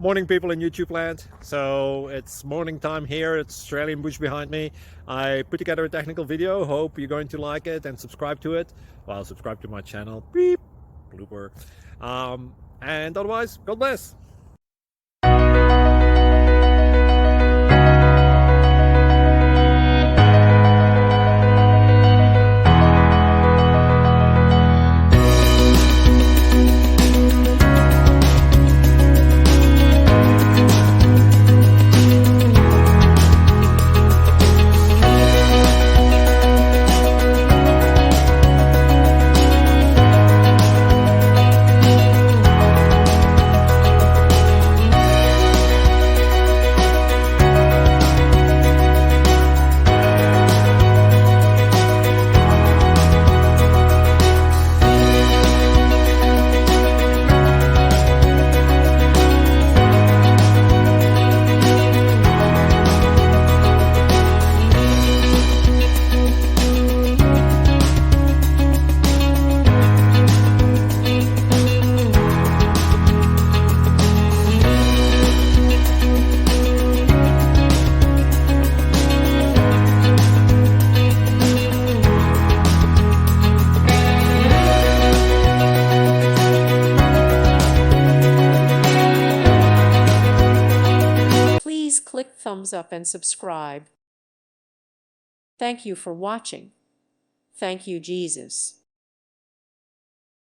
Morning, people in YouTube land. So it's morning time here. It's Australian bush behind me. I put together a technical video. Hope you're going to like it and subscribe to it. Well, subscribe to my channel. Beep. Blooper. And otherwise, God bless. Please click thumbs up and subscribe. Thank you for watching. Thank you, Jesus.